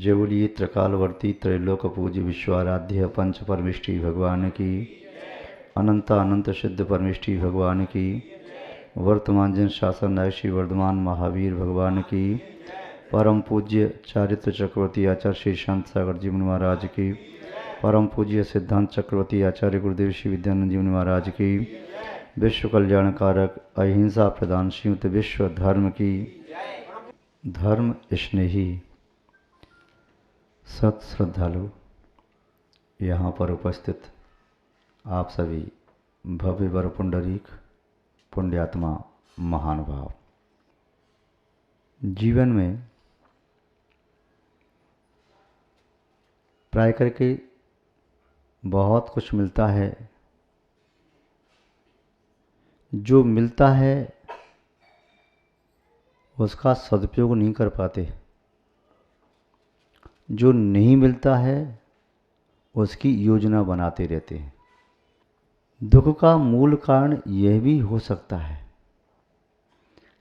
जय बोलिए त्रिकालवर्ती त्रैलोक पूज्य विश्वाराध्य पंच परमिष्टि भगवान की, अनंत अनंत सिद्ध परमिष्टि भगवान की, वर्तमान जन शासन नायक श्री वर्धमान महावीर भगवान की, परम पूज्य चारित्र चक्रवर्ती आचार्य श्री शांत सागर जी महाराज की, परम पूज्य सिद्धांत चक्रवर्ती आचार्य गुरुदेव श्री विद्यानंद जी महाराज की, विश्व कल्याण कारक अहिंसा प्रदान श्रीमत विश्व धर्म की, धर्म स्नेही सत श्रद्धालु यहाँ पर उपस्थित आप सभी भव्य वर पुंडरीक पुण्यात्मा महानुभाव, जीवन में प्राय करके बहुत कुछ मिलता है। जो मिलता है उसका सदुपयोग नहीं कर पाते, जो नहीं मिलता है उसकी योजना बनाते रहते हैं। दुख का मूल कारण यह भी हो सकता है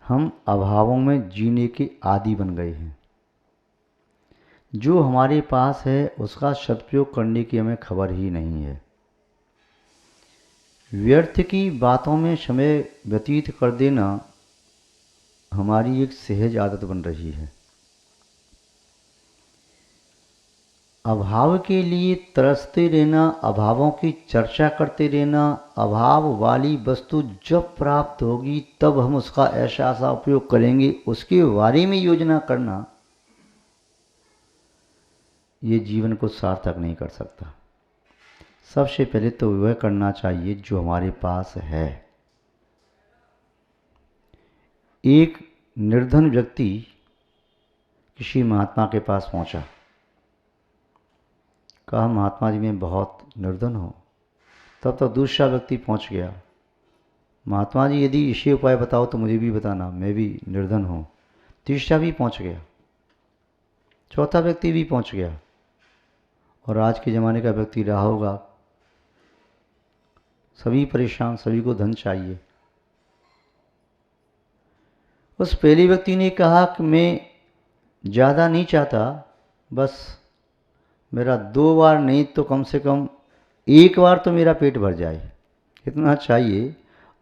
हम अभावों में जीने के आदी बन गए हैं। जो हमारे पास है उसका सदुपयोग करने की हमें खबर ही नहीं है। व्यर्थ की बातों में समय व्यतीत कर देना हमारी एक सहज आदत बन रही है। अभाव के लिए तरसते रहना, अभावों की चर्चा करते रहना, अभाव वाली वस्तु जब प्राप्त होगी तब हम उसका ऐसा उपयोग करेंगे, उसके बारे में योजना करना, ये जीवन को सार्थक नहीं कर सकता। सबसे पहले तो वह करना चाहिए जो हमारे पास है। एक निर्धन व्यक्ति किसी महात्मा के पास पहुंचा, कहा महात्मा जी मैं बहुत निर्धन हूँ। तब तक दूसरा व्यक्ति पहुंच गया, महात्मा जी यदि इसे उपाय बताओ तो मुझे भी बताना, मैं भी निर्धन हूँ। तीसरा भी पहुंच गया, चौथा व्यक्ति भी पहुंच गया। और आज के ज़माने का व्यक्ति रहा होगा, सभी परेशान, सभी को धन चाहिए। उस पहले व्यक्ति ने कहा कि मैं ज़्यादा नहीं चाहता, बस मेरा 2 बार नहीं तो कम से कम 1 बार तो मेरा पेट भर जाए, इतना चाहिए।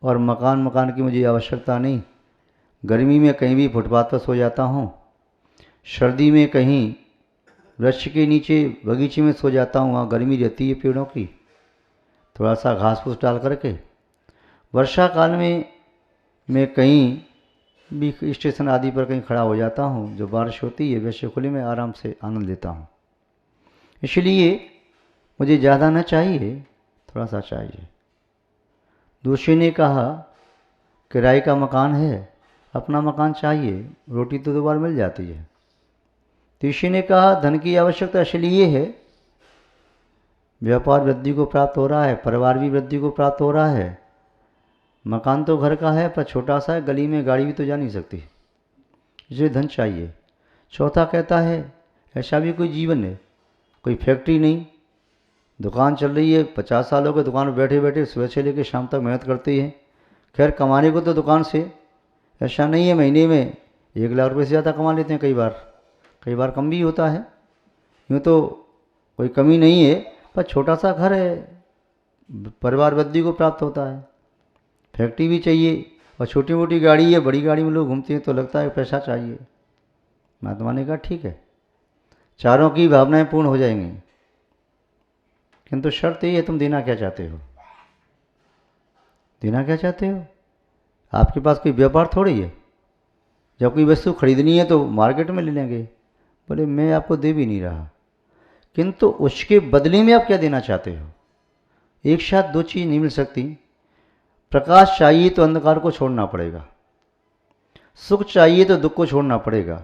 और मकान की मुझे आवश्यकता नहीं। गर्मी में कहीं भी फुटपाथ पर सो जाता हूँ, सर्दी में कहीं वृक्ष के नीचे बगीचे में सो जाता हूँ, वहाँ गर्मी रहती है पेड़ों की, थोड़ा सा घास फूस डाल करके। वर्षा काल में मैं कहीं भी स्टेशन आदि पर कहीं खड़ा हो जाता हूँ, जो बारिश होती है वैसे खुले में आराम से आनंद लेता हूँ। इसलिए मुझे ज़्यादा न चाहिए, थोड़ा सा चाहिए। दूसरे ने कहा किराए का मकान है, अपना मकान चाहिए, रोटी तो 2 बार मिल जाती है। तीसरे ने कहा धन की आवश्यकता इसलिए है, व्यापार वृद्धि को प्राप्त हो रहा है, परिवार भी वृद्धि को प्राप्त हो रहा है, मकान तो घर का है पर छोटा सा है, गली में गाड़ी भी तो जा नहीं सकती, इसलिए धन चाहिए। चौथा कहता है ऐसा भी कोई जीवन है, कोई फैक्ट्री नहीं, दुकान चल रही है, 50 सालों के दुकान पर बैठे बैठे सुबह से लेकर शाम तक मेहनत करते हैं। खैर कमाने को तो दुकान से ऐसा नहीं है, महीने में 1 लाख रुपये से ज़्यादा कमा लेते हैं, कई बार कम भी होता है। यूँ तो कोई कमी नहीं है, पर छोटा सा घर है, परिवार वृद्धि को प्राप्त होता है। फैक्ट्री भी चाहिए और छोटी मोटी गाड़ी है, बड़ी गाड़ी में लोग घूमते हैं तो लगता है पैसा चाहिए। महात्मा ने कहा ठीक है, चारों की भावनाएं पूर्ण हो जाएंगी, किंतु शर्त ये है तुम देना क्या चाहते हो। देना क्या चाहते हो? आपके पास कोई व्यापार थोड़ी है, जब कोई वस्तु खरीदनी है तो मार्केट में ले लेंगे। बोले मैं आपको दे भी नहीं रहा, किंतु उसके बदले में आप क्या देना चाहते हो। एक साथ 2 चीज़ नहीं मिल सकती। प्रकाश चाहिए तो अंधकार को छोड़ना पड़ेगा, सुख चाहिए तो दुख को छोड़ना पड़ेगा,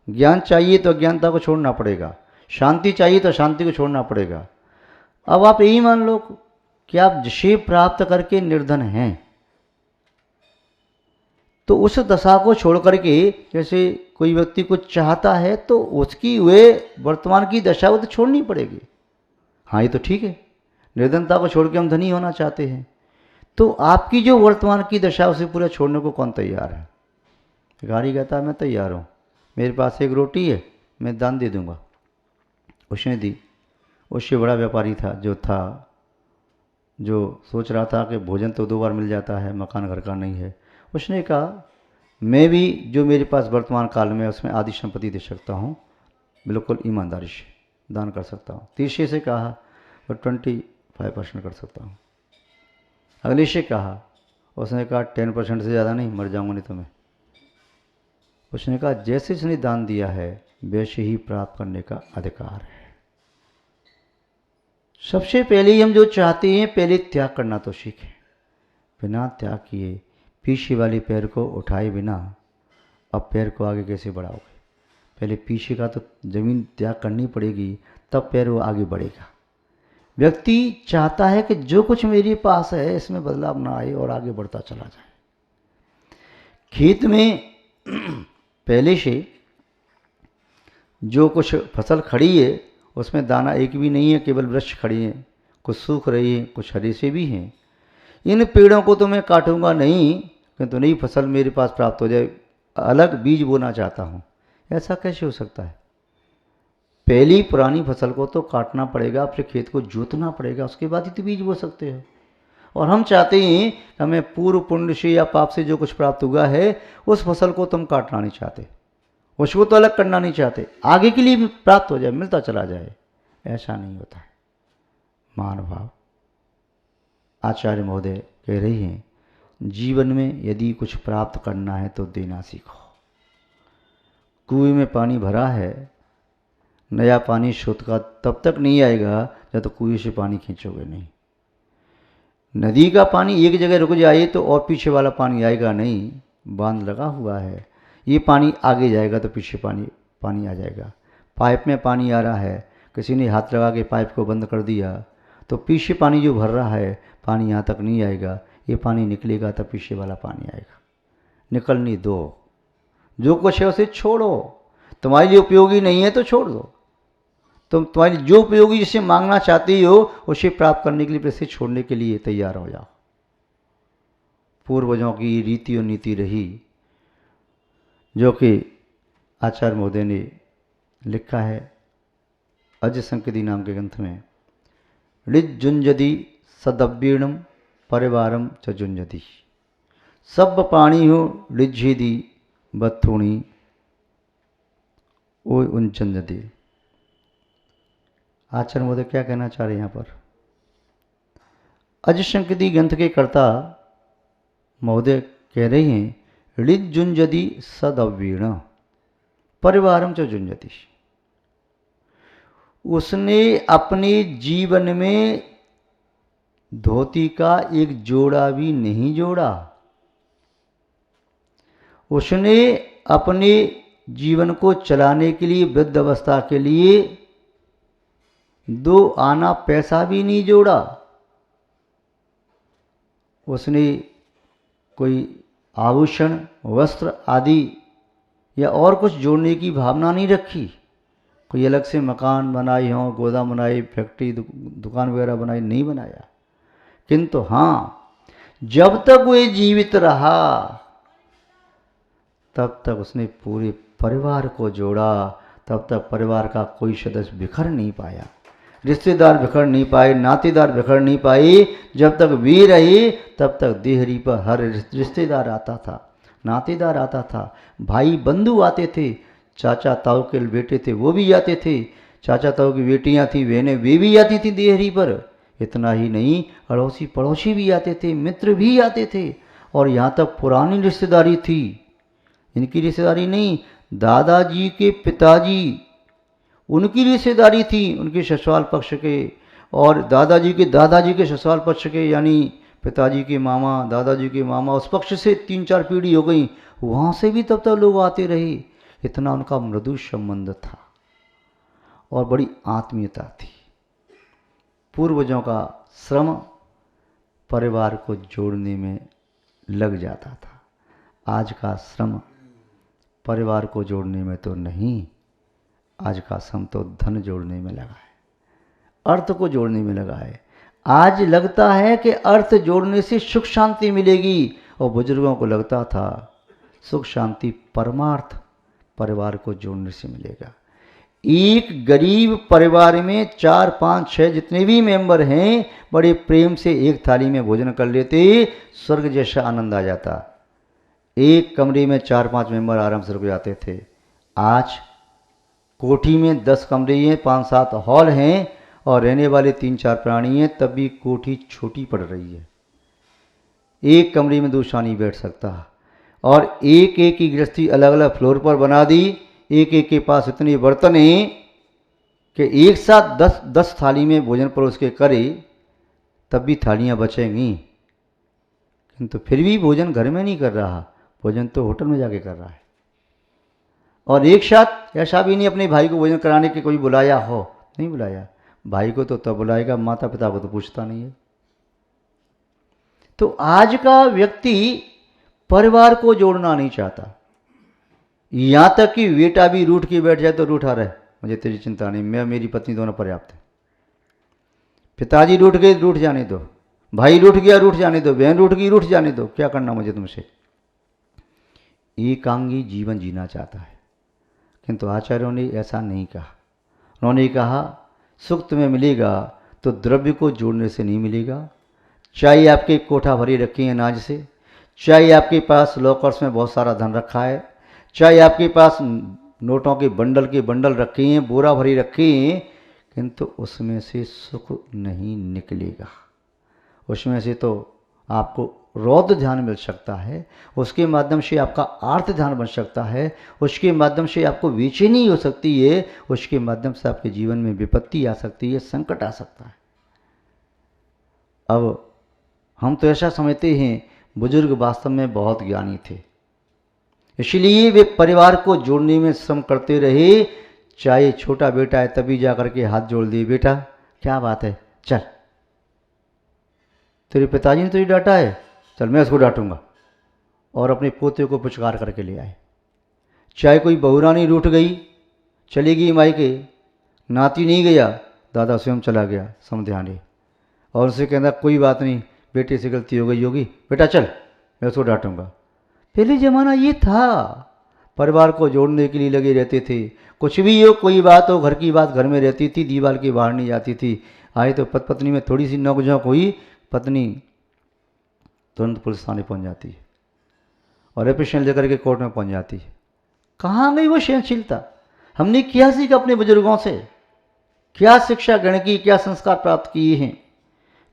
ज्ञान चाहिए तो अज्ञानता को छोड़ना पड़ेगा, शांति चाहिए तो शांति को छोड़ना पड़ेगा। अब आप यही मान लो कि आप जिसे प्राप्त करके निर्धन हैं, तो उस दशा को छोड़ करके जैसे कोई व्यक्ति को चाहता है तो उसकी वे वर्तमान की दशा वो तो छोड़नी पड़ेगी। हाँ ये तो ठीक है, निर्धनता को छोड़ के हम धनी होना चाहते हैं, तो आपकी जो वर्तमान की दशा उसे पूरा छोड़ने को कौन तैयार है। भिखारी कहता है मैं तैयार हूँ, मेरे पास 1 रोटी है, मैं दान दे दूँगा, उसने दी। उससे बड़ा व्यापारी था जो सोच रहा था कि भोजन तो 2 बार मिल जाता है, मकान घर का नहीं है, उसने कहा मैं भी जो मेरे पास वर्तमान काल में उसमें आधी संपत्ति दे सकता हूँ, बिल्कुल ईमानदारी से दान कर सकता हूँ। तीसरे से कहा और 25% कर सकता हूँ। अगले से कहा, उसने कहा 10% से ज़्यादा नहीं, मर जाऊँगा नहीं तो मैं। उसने कहा जैसे उसने दान दिया है वैसे ही प्राप्त करने का अधिकार है। सबसे पहले हम जो चाहते हैं पहले त्याग करना तो सीखें। बिना त्याग किए पीछे वाले पैर को उठाए बिना अब पैर को आगे कैसे बढ़ाओगे? पहले पीछे का तो जमीन त्याग करनी पड़ेगी, तब पैर वो आगे बढ़ेगा। व्यक्ति चाहता है कि जो कुछ मेरे पास है इसमें बदलाव ना आए और आगे बढ़ता चला जाए। खेत में पहले से जो कुछ फसल खड़ी है उसमें दाना एक भी नहीं है, केवल वृक्ष खड़ी हैं, कुछ सूख रही है, कुछ हरे से भी हैं। इन पेड़ों को तो मैं काटूंगा नहीं, किंतु नई फसल मेरे पास प्राप्त हो जाए, अलग बीज बोना चाहता हूँ। ऐसा कैसे हो सकता है? पहली पुरानी फसल को तो काटना पड़ेगा, अपने खेत को जोतना पड़ेगा, उसके बाद ही तो बीज बो सकते हो। और हम चाहते हैं कि हमें पूर्व पुण्य से या पाप से जो कुछ प्राप्त हुआ है उस फसल को तुम काटना नहीं चाहते, उसको तो अलग करना नहीं चाहते, आगे के लिए भी प्राप्त हो जाए, मिलता चला जाए। ऐसा नहीं होता है। महानुभाव आचार्य महोदय कह रही हैं, जीवन में यदि कुछ प्राप्त करना है तो देना सीखो। कुएं में पानी भरा है, नया पानी स्रोत का तब तक नहीं आएगा जब तक कुएं से पानी खींचोगे नहीं। नदी का पानी एक जगह रुक जाए तो और पीछे वाला पानी आएगा नहीं। बांध लगा हुआ है, ये पानी आगे जाएगा तो पीछे पानी आ जाएगा। पाइप में पानी आ रहा है, किसी ने हाथ लगा के पाइप को बंद कर दिया तो पीछे पानी जो भर रहा है पानी यहाँ तक नहीं आएगा, ये पानी निकलेगा तब पीछे वाला पानी आएगा। निकलने दो, जो कुछ है उसे छोड़ो। तुम्हारे लिए उपयोगी नहीं है तो छोड़ दो। तुम तुम्हारी जो उपयोगी जिसे मांगना चाहती हो उसे प्राप्त करने के लिए पैसे छोड़ने के लिए तैयार हो जाओ। पूर्वजों की रीति और नीति रही, जो कि आचार्य महोदय ने लिखा है अज संकृति नाम के ग्रंथ में, ऋजुंजदि सदव्यणम परिवारम च जुंजदि सब पाणी हो ऋझेदी बथुणी ओ उंचंजदि। आचार्य महोदय क्या कहना चाह रहे हैं यहाँ पर? अज संकृति ग्रंथ के कर्ता महोदय कह रहे हैं ऋजुंजदि सदव्यण परिवारम च जुंजदि। उसने अपने जीवन में धोती का एक जोड़ा भी नहीं जोड़ा। उसने अपने जीवन को चलाने के लिए, वृद्ध अवस्था के लिए 2 आना पैसा भी नहीं जोड़ा। उसने कोई आभूषण, वस्त्र आदि या और कुछ जोड़ने की भावना नहीं रखी। कोई अलग से मकान बनाई हो, गोदाम बनाई, फैक्ट्री दुकान वगैरह बनाई, नहीं बनाया। किंतु हाँ, जब तक वो जीवित रहा तब तक उसने पूरे परिवार को जोड़ा। तब तक परिवार का कोई सदस्य बिखर नहीं पाया, रिश्तेदार बिखर नहीं पाए, नातेदार बिखर नहीं पाए। जब तक वे रहे तब तक देहरी पर हर रिश्तेदार आता था, नातेदार आता था, भाई बंधु आते थे, चाचा ताऊ के बेटे थे वो भी आते थे, चाचा ताऊ की बेटियां थी बहनें वे भी आती थी देहरी पर। इतना ही नहीं, अड़ोसी पड़ोसी भी आते थे, मित्र भी आते थे। और यहाँ तक पुरानी रिश्तेदारी थी, इनकी रिश्तेदारी नहीं, दादाजी के पिताजी उनकी रिश्तेदारी थी, उनके ससुराल पक्ष के, और दादाजी के ससुराल पक्ष के, यानी पिताजी के मामा, दादाजी के मामा, उस पक्ष से 3-4 पीढ़ी हो गई, वहाँ से भी तब तक लोग आते रहे। इतना उनका मृदु संबंध था और बड़ी आत्मीयता थी। पूर्वजों का श्रम परिवार को जोड़ने में लग जाता था। आज का श्रम परिवार को जोड़ने में तो नहीं, आज का श्रम तो धन जोड़ने में लगा है, अर्थ को जोड़ने में लगा है। आज लगता है कि अर्थ जोड़ने से सुख शांति मिलेगी, और बुजुर्गों को लगता था सुख शांति परमार्थ परिवार को जोड़ने से मिलेगा। एक गरीब परिवार में 4, 5, 6 जितने भी मेंबर हैं बड़े प्रेम से एक थाली में भोजन कर लेते, स्वर्ग जैसा आनंद आ जाता। एक कमरे में 4, 5 मेंबर आराम से रुक जाते थे। आज कोठी में 10 कमरे हैं, 5, 7 हॉल हैं और रहने वाले 3, 4 प्राणी हैं, तब भी कोठी छोटी पड़ रही है। एक कमरे में दूसरा नहीं बैठ सकता और एक एक की गृहस्थी अलग अलग फ्लोर पर बना दी। एक एक के पास इतने बर्तन हैं कि एक साथ 10 थाली में भोजन परोस के करे तब भी थालियां बचेंगी, किंतु फिर भी भोजन घर में नहीं कर रहा, भोजन तो होटल में जाके कर रहा है। और एक साथ ऐसा भी नहीं अपने भाई को भोजन कराने के कोई बुलाया हो, नहीं बुलाया। भाई को तो तब बुलाएगा, माता पिता को तो पूछता नहीं है। तो आज का व्यक्ति परिवार को जोड़ना नहीं चाहता, यहां तक कि बेटा भी रूठ के बैठ जाए तो रूठा रहे, मुझे तेरी चिंता नहीं, मैं मेरी पत्नी दोनों पर्याप्त है। पिताजी रूठ गए रूठ जाने दो, भाई रूठ गया रूठ जाने दो, बहन रूठ गई रूठ जाने दो, क्या करना मुझे तुमसे। एकांगी जीवन जीना चाहता है, किंतु आचार्यों ने ऐसा नहीं कहा। उन्होंने कहा सुख तुम्हें मिलेगा तो द्रव्य को जोड़ने से नहीं मिलेगा। चाहे आपके कोठा भरी रखी है अनाज से, चाहे आपके पास लॉकर्स में बहुत सारा धन रखा है, चाहे आपके पास नोटों के बंडल रखे हैं, बोरा भरी रखे हैं, किंतु उसमें से सुख नहीं निकलेगा। उसमें से तो आपको रौद्र ध्यान मिल सकता है, उसके माध्यम से आपका आर्त ध्यान बन सकता है, उसके माध्यम से आपको बेचैनी हो सकती है, उसके माध्यम से आपके जीवन में विपत्ति आ सकती है, संकट आ सकता है। अब हम तो ऐसा समझते हैं बुजुर्ग वास्तव में बहुत ज्ञानी थे, इसलिए वे परिवार को जोड़ने में श्रम करते रहे। चाहे छोटा बेटा है तभी जाकर के हाथ जोड़ दिए, बेटा क्या बात है, चल तेरे पिताजी ने तुझे डांटा है, चल मैं उसको डांटूंगा, और अपने पोते को पुचकार करके ले आए। चाहे कोई बहुरानी रूठ गई, चली गई मायके, नाती नहीं गया, दादा स्वयं चला गया समध्याने, और उसे कहना कोई बात नहीं बेटे से गलती हो गई होगी, बेटा चल मैं उसको डांटूंगा। पहले ज़माना ये था, परिवार को जोड़ने के लिए लगे रहते थे। कुछ भी हो, कोई बात हो, घर की बात घर में रहती थी, दीवार के बाहर नहीं जाती थी। आए तो पत्नी में थोड़ी सी नोक-झोंक हुई, पत्नी तुरंत पुलिस थाने पहुँच जाती है और एप्लीकेशन लेकर के कोर्ट में पहुँच जाती है। कहाँ गई वो सहनशीलता? हमने क्या सीखा अपने बुजुर्गों से? क्या शिक्षा ग्रहण की, क्या संस्कार प्राप्त किए हैं?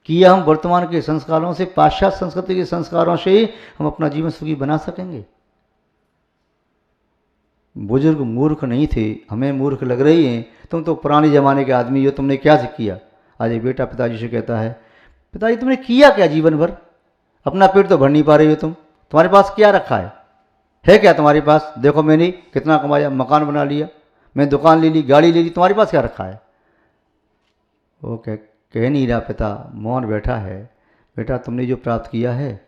किया हम वर्तमान के संस्कारों से, पाश्चात्य संस्कृति के संस्कारों से हम अपना जीवन सुखी बना सकेंगे? बुजुर्ग मूर्ख नहीं थे, हमें मूर्ख लग रही हैं। तुम तो पुराने ज़माने के आदमी हो, तुमने क्या किया? आज एक बेटा पिताजी से कहता है, पिताजी तुमने किया क्या जीवन भर? अपना पेट तो भर नहीं पा रही हो तुम, तुम्हारे पास क्या रखा है क्या तुम्हारे पास? देखो मैंने कितना कमाया, मकान बना लिया, मैं दुकान ले ली, गाड़ी ले ली, तुम्हारे पास क्या रखा है? वो कह नहीं रहा पिता, मौन बैठा है। बेटा तुमने जो प्राप्त किया है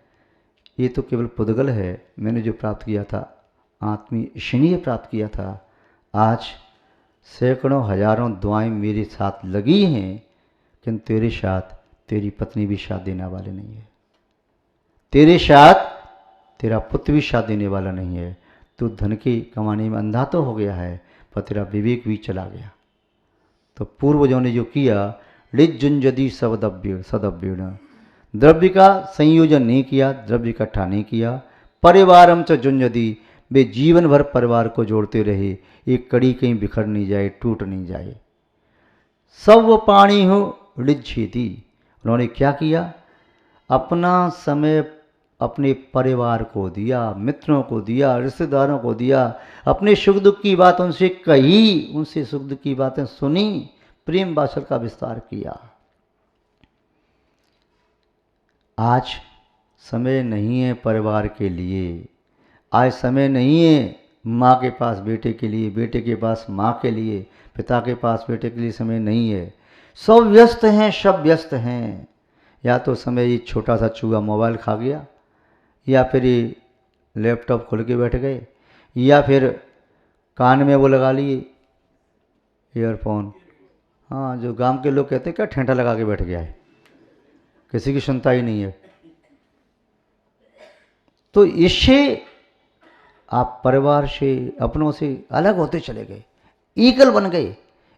ये तो केवल पुद्गल है, मैंने जो प्राप्त किया था आत्मीय ईश्वरीय प्राप्त किया था। आज सैकड़ों हजारों दुआएं मेरे साथ लगी हैं, किंतु तेरे साथ तेरी पत्नी भी साथ देने वाले नहीं है, तेरे साथ तेरा पुत्र भी साथ देने वाला नहीं है। तू धन के कमाने में अंधा तो हो गया है, पर तेरा विवेक भी चला गया। तो पूर्वजों ने जो किया, लिज्जुंजदि सदव्येण, द्रव्य का संयोजन नहीं किया, द्रव्य इकट्ठा नहीं किया। परिवारम च जुंजदि, वे जीवन भर परिवार को जोड़ते रहे, एक कड़ी कहीं बिखर नहीं जाए, टूट नहीं जाए। सब पाणी हो लिज्जेति, उन्होंने क्या किया? अपना समय अपने परिवार को दिया, मित्रों को दिया, रिश्तेदारों को दिया, अपने सुख दुख की बात उनसे कही, उनसे सुख दुख की बातें सुनी, प्रेम वात्सल्य का विस्तार किया। आज समय नहीं है परिवार के लिए, आज समय नहीं है माँ के पास बेटे के लिए, बेटे के पास माँ के लिए, पिता के पास बेटे के लिए समय नहीं है। सब व्यस्त हैं, सब व्यस्त हैं। या तो समय ये छोटा सा चूहा मोबाइल खा गया, या फिर ये लैपटॉप खोल के बैठ गए, या फिर कान में वो लगा लिए ईयरफोन। हाँ, जो गांव के लोग कहते हैं क्या ठेंठा लगा के बैठ गया है, किसी की सुनता ही नहीं है। तो इससे आप परिवार से, अपनों से अलग होते चले गए। एकल बन गए।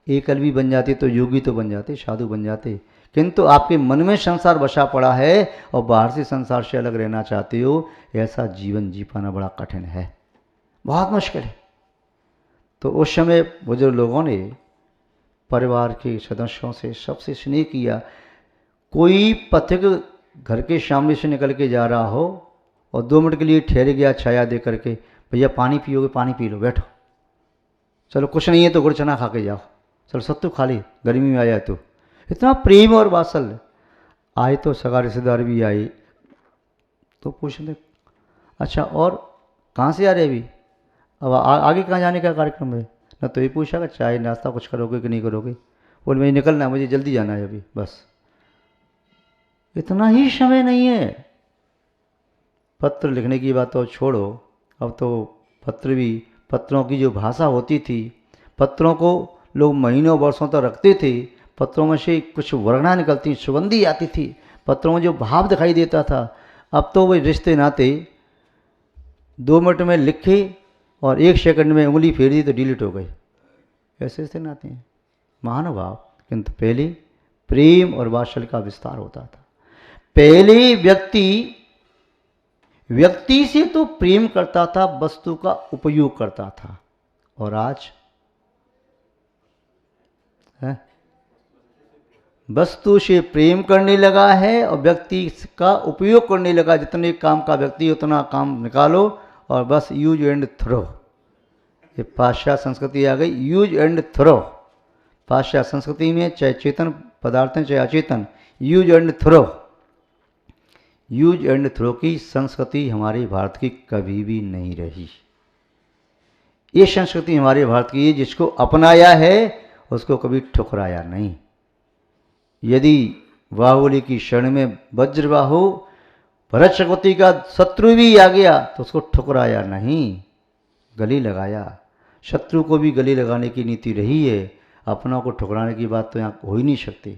एकल भी बन जाते तो योगी तो बन जाते, साधु बन जाते, किंतु आपके मन में संसार बसा पड़ा है और बाहर से संसार से अलग रहना चाहते हो, ऐसा जीवन जी पाना बड़ा कठिन है, बहुत मुश्किल है। तो उस समय बुजुर्ग लोगों ने परिवार के सदस्यों से सबसे स्नेह किया। कोई पथिक घर के सामने से निकल के जा रहा हो और 2 मिनट के लिए ठहर गया छाया दे करके, भैया पानी पियोगे, पानी पी लो, बैठो, चलो कुछ नहीं है तो गुड़ चना खा के जाओ, चलो सत्तू खा ली, गर्मी में आया तो। इतना प्रेम और वात्सल्य। आए तो सगा रिश्तेदार भी आए तो पूछने, अच्छा और कहाँ से आ रहे अभी, अब आगे कहाँ जाने का कार्यक्रम है? ना तो ये पूछा कि चाय नाश्ता कुछ करोगे कि नहीं करोगे? बोल मुझे निकलना है, मुझे जल्दी जाना है अभी, बस इतना ही समय नहीं है। पत्र लिखने की बात तो छोड़ो, अब तो पत्र भी, पत्रों की जो भाषा होती थी, पत्रों को लोग महीनों वर्षों तक रखते थे, पत्रों में से कुछ वर्णा निकलती, सुगंधी आती थी, पत्रों में जो भाव दिखाई देता था। अब तो वही रिश्ते नाते 2 मिनट में लिखे और 1 सेकंड में उंगली फेर दी तो डिलीट हो गए, ऐसे रिश्ते नाते हैं, महानुभाव। किंतु पहले प्रेम और वात्सल्य का विस्तार होता था। पहले व्यक्ति से तो प्रेम करता था, वस्तु का उपयोग करता था, और आज है वस्तु से प्रेम करने लगा है और व्यक्ति का उपयोग करने लगा। जितने काम का व्यक्ति उतना काम निकालो और बस यूज एंड थ्रो। ये पाश्चात्य संस्कृति आ गई, यूज एंड थ्रो। पाश्चात्य संस्कृति में चाहे चेतन पदार्थ हैं चाहे अचेतन, use and throw. Use and throw की संस्कृति हमारे भारत की कभी भी नहीं रही। ये संस्कृति हमारे भारत की है, जिसको अपनाया है उसको कभी ठुकराया नहीं। यदि बाहुबली की शरण में वज्रबाहु भरत चक्रवर्ती का शत्रु भी आ गया तो उसको ठुकराया नहीं, गले लगाया। शत्रु को भी गले लगाने की नीति रही है, अपनों को ठुकराने की बात तो यहाँ हो ही नहीं सकती।